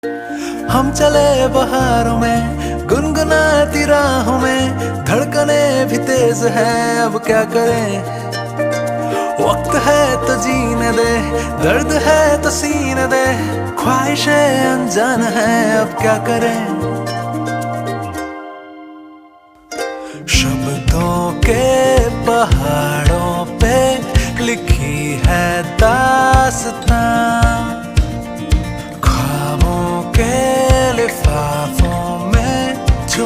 हम चले बहारों में गुनगुनाती राहों में, धड़कने भी तेज है अब क्या करें। वक्त है तो जीने दे, दर्द है तो सीने दे, ख्वाहिशें अनजान है अब क्या करें। शब्दों के पहाड़ों पे लिखी है दास्तां,